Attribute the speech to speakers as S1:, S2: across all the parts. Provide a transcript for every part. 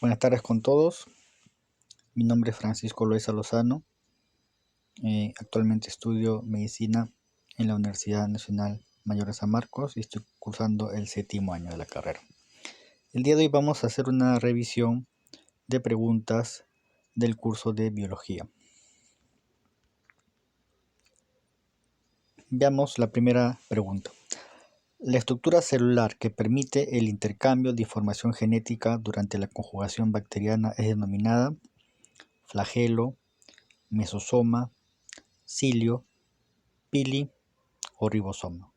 S1: Buenas tardes con todos. Mi nombre es Francisco Loaiza Lozano. Actualmente estudio medicina en la Universidad Nacional Mayor de San Marcos y estoy cursando el 7º año de la carrera. El día de hoy vamos a hacer una revisión de preguntas del curso de biología. Veamos la primera pregunta. La estructura celular que permite el intercambio de información genética durante la conjugación bacteriana es denominada flagelo, mesosoma, cilio, pili o ribosoma.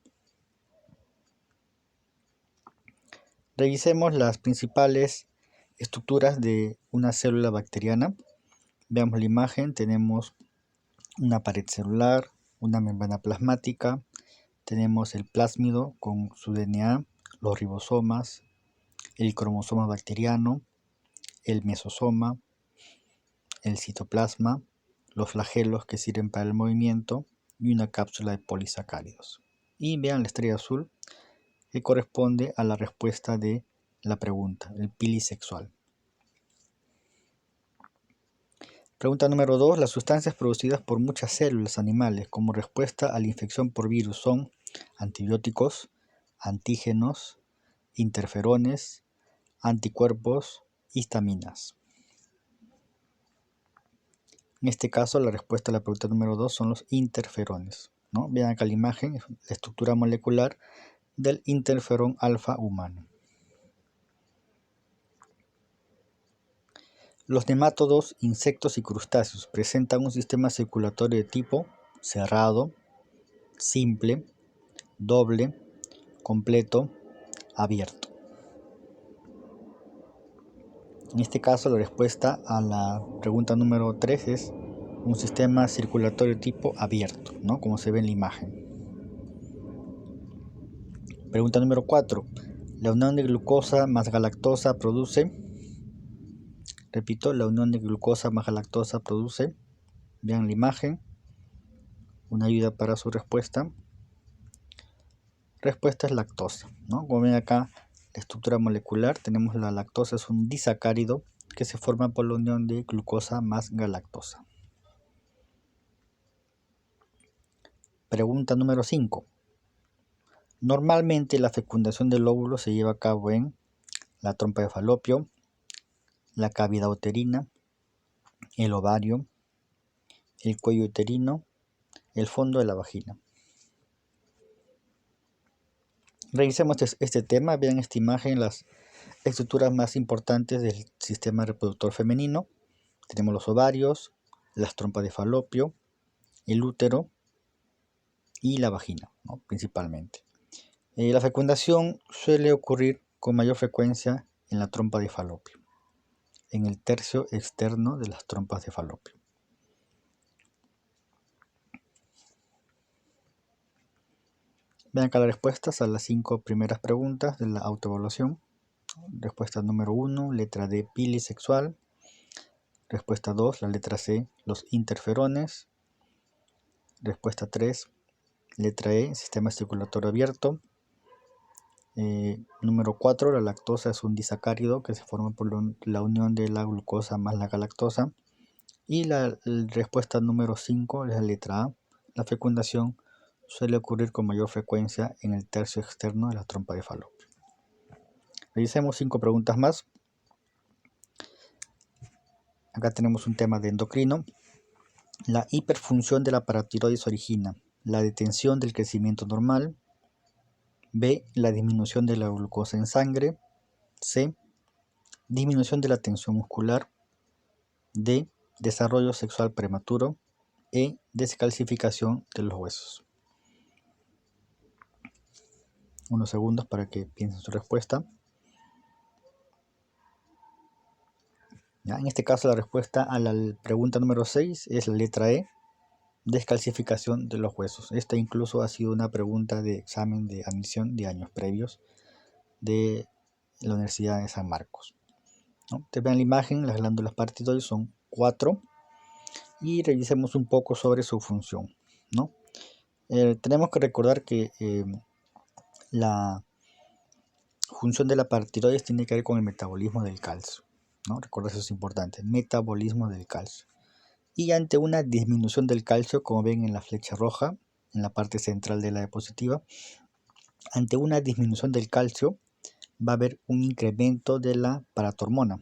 S1: Revisemos las principales estructuras de una célula bacteriana. Veamos la imagen. Tenemos una pared celular, una membrana plasmática, tenemos el plásmido con su DNA, los ribosomas, el cromosoma bacteriano, el mesosoma, el citoplasma, los flagelos que sirven para el movimiento y una cápsula de polisacáridos. Y vean la estrella azul que corresponde a la respuesta de la pregunta, el pili sexual. Pregunta número 2. Las sustancias producidas por muchas células animales como respuesta a la infección por virus son antibióticos, antígenos, interferones, anticuerpos, histaminas. En este caso, la respuesta a la pregunta número 2 son los interferones, ¿no? Vean acá la imagen, la estructura molecular del interferón alfa humano. Los nemátodos, insectos y crustáceos presentan un sistema circulatorio de tipo cerrado, simple, doble, completo, abierto. En este caso, la respuesta a la pregunta número 3 es un sistema circulatorio de tipo abierto, ¿no? Como se ve en la imagen. Pregunta número 4. La unión de glucosa más galactosa produce... Repito, la unión de glucosa más galactosa produce... Vean la imagen. Una ayuda para su respuesta. Respuesta es lactosa, ¿no? Como ven acá, la estructura molecular, tenemos la lactosa, es un disacárido que se forma por la unión de glucosa más galactosa. Pregunta número 5. Normalmente la fecundación del óvulo se lleva a cabo en la trompa de falopio, la cavidad uterina, el ovario, el cuello uterino, el fondo de la vagina. Revisemos este tema. Vean esta imagen las estructuras más importantes del sistema reproductor femenino. Tenemos los ovarios, las trompas de falopio, el útero y la vagina, ¿no? Principalmente. La fecundación suele ocurrir con mayor frecuencia en la trompa de falopio, en el tercio externo de las trompas de falopio. Vean acá las respuestas a las 5 primeras preguntas de la autoevaluación. Respuesta número 1, letra D, pili sexual. Respuesta 2, la letra C, los interferones. Respuesta 3, letra E, sistema circulatorio abierto. Número 4, la lactosa es un disacárido que se forma por la unión de la glucosa más la galactosa. Y la respuesta número 5 es la letra A, la fecundación suele ocurrir con mayor frecuencia en el tercio externo de la trompa de falopio. Revisemos 5 preguntas más. Acá tenemos un tema de endocrino. La hiperfunción de la paratiroides origina la detención del crecimiento normal. B. La disminución de la glucosa en sangre. C. Disminución de la tensión muscular. D. Desarrollo sexual prematuro. E. Descalcificación de los huesos. Unos segundos para que piensen su respuesta. ¿Ya? En este caso la respuesta a la pregunta número 6 es la letra E, descalcificación de los huesos. Esta incluso ha sido una pregunta de examen de admisión de años previos de la Universidad de San Marcos, ¿no? Ustedes vean la imagen, las glándulas paratiroides son 4 y revisemos un poco sobre su función, ¿no? Tenemos que recordar que la función de la paratiroides tiene que ver con el metabolismo del calcio, ¿no? Recuerda, eso es importante. Metabolismo del calcio. Y ante una disminución del calcio, como ven en la flecha roja, en la parte central de la diapositiva, ante una disminución del calcio va a haber un incremento de la paratormona,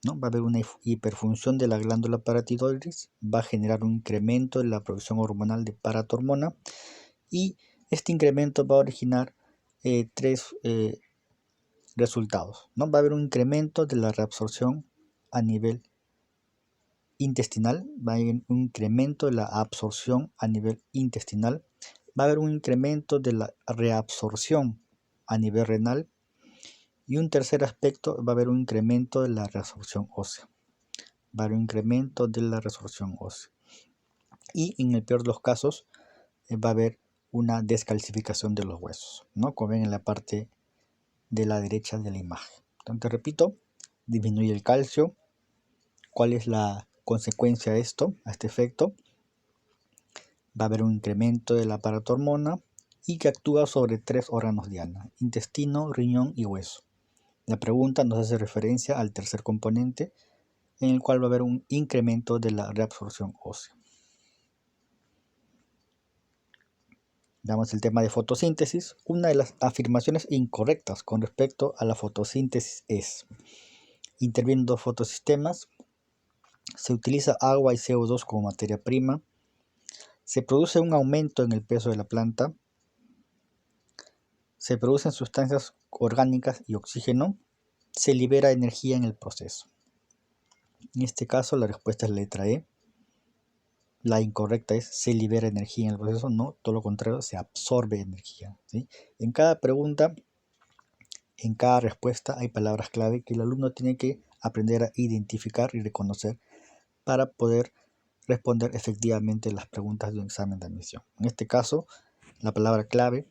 S1: ¿no? Va a haber una hiperfunción de la glándula paratiroides, va a generar un incremento de la producción hormonal de paratormona, y este incremento va a originar tres resultados, ¿no? Va a haber un incremento de la reabsorción a nivel intestinal, va a haber un incremento de la absorción a nivel intestinal, va a haber un incremento de la reabsorción a nivel renal, y un tercer aspecto, va a haber un incremento de la reabsorción ósea. Va a haber un incremento de la resorción ósea. Y en el peor de los casos, va a haber una descalcificación de los huesos, ¿no? Como ven en la parte de la derecha de la imagen. Entonces, repito, disminuye el calcio. ¿Cuál es la consecuencia de esto, a este efecto? Va a haber un incremento de la paratormona y que actúa sobre tres órganos diana: intestino, riñón y hueso. La pregunta nos hace referencia al tercer componente, en el cual va a haber un incremento de la reabsorción ósea. Veamos el tema de fotosíntesis. Una de las afirmaciones incorrectas con respecto a la fotosíntesis es: intervienen dos fotosistemas, se utiliza agua y CO2 como materia prima, se produce un aumento en el peso de la planta, se producen sustancias orgánicas y oxígeno, se libera energía en el proceso. En este caso la respuesta es la letra E. La incorrecta es: se libera energía en el proceso. No, todo lo contrario, se absorbe energía, ¿sí? En cada pregunta, en cada respuesta hay palabras clave que el alumno tiene que aprender a identificar y reconocer para poder responder efectivamente las preguntas de un examen de admisión. En este caso, la palabra clave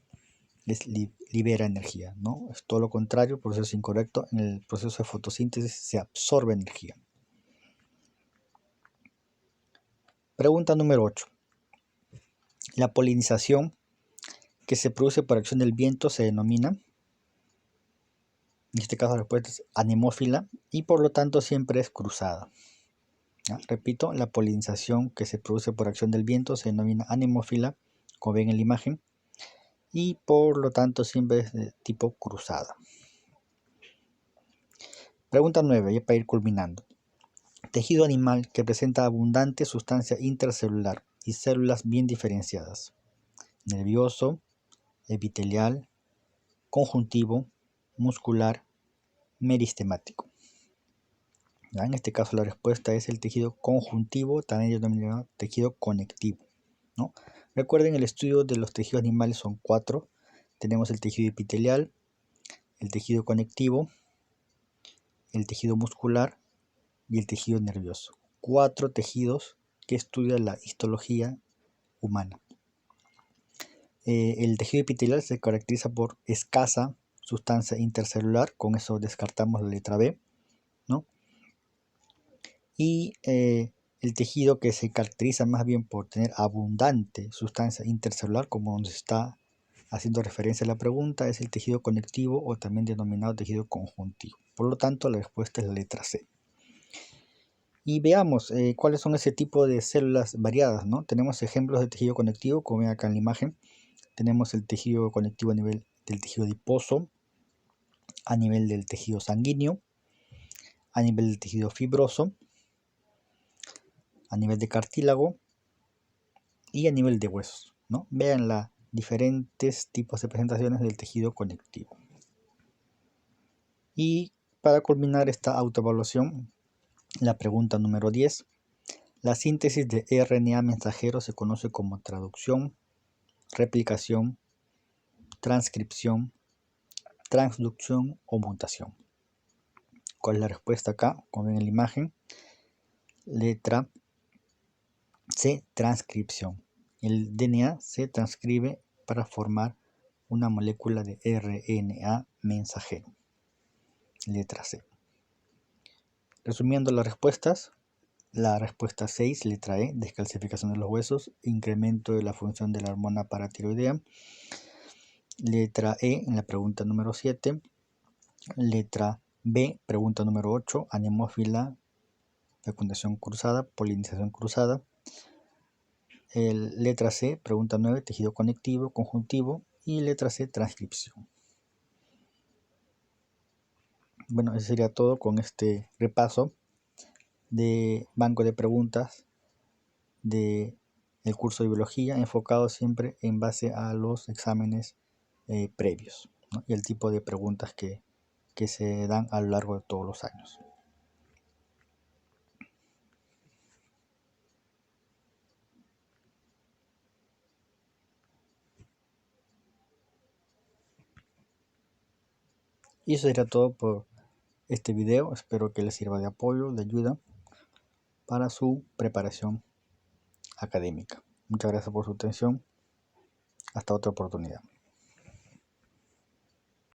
S1: es libera energía, ¿no? Es todo lo contrario, proceso incorrecto. En el proceso de fotosíntesis se absorbe energía. Pregunta número 8. La polinización que se produce por acción del viento se denomina, en este caso la respuesta es anemófila, y por lo tanto siempre es cruzada. Repito, la polinización que se produce por acción del viento se denomina anemófila, como ven en la imagen, y por lo tanto siempre es de tipo cruzada. Pregunta 9, ya para ir culminando. Tejido animal que presenta abundante sustancia intracelular y células bien diferenciadas: nervioso, epitelial, conjuntivo, muscular, meristemático. En este caso la respuesta es el tejido conjuntivo, también denominado tejido conectivo, ¿no? Recuerden, el estudio de los tejidos animales son 4. Tenemos el tejido epitelial, el tejido conectivo, el tejido muscular y el tejido nervioso. 4 tejidos que estudia la histología humana. El tejido epitelial se caracteriza por escasa sustancia intercelular, con eso descartamos la letra B, ¿no? Y el tejido que se caracteriza más bien por tener abundante sustancia intercelular, como nos está haciendo referencia a la pregunta, es el tejido conectivo, o también denominado tejido conjuntivo. Por lo tanto, la respuesta es la letra C. Y veamos cuáles son ese tipo de células variadas, ¿no? Tenemos ejemplos de tejido conectivo, como ven acá en la imagen. Tenemos el tejido conectivo a nivel del tejido adiposo, a nivel del tejido sanguíneo, a nivel del tejido fibroso, a nivel de cartílago y a nivel de huesos, ¿no? Vean los diferentes tipos de presentaciones del tejido conectivo. Y para culminar esta autoevaluación, la pregunta número 10. La síntesis de RNA mensajero se conoce como traducción, replicación, transcripción, transducción o mutación. ¿Cuál es la respuesta acá? Como ven en la imagen, letra C, transcripción. El DNA se transcribe para formar una molécula de RNA mensajero. Letra C. Resumiendo las respuestas, la respuesta 6, letra E, descalcificación de los huesos, incremento de la función de la hormona paratiroidea. Letra E en la pregunta número 7. Letra B, pregunta número 8, anemófila, fecundación cruzada, polinización cruzada. Letra C, pregunta 9, tejido conectivo, conjuntivo. Y letra C, transcripción. Bueno, eso sería todo con este repaso de banco de preguntas del curso de biología, enfocado siempre en base a los exámenes previos, ¿no? Y el tipo de preguntas que se dan a lo largo de todos los años. Y eso sería todo por este video. Espero que les sirva de apoyo, de ayuda para su preparación académica. Muchas gracias por su atención. Hasta otra oportunidad.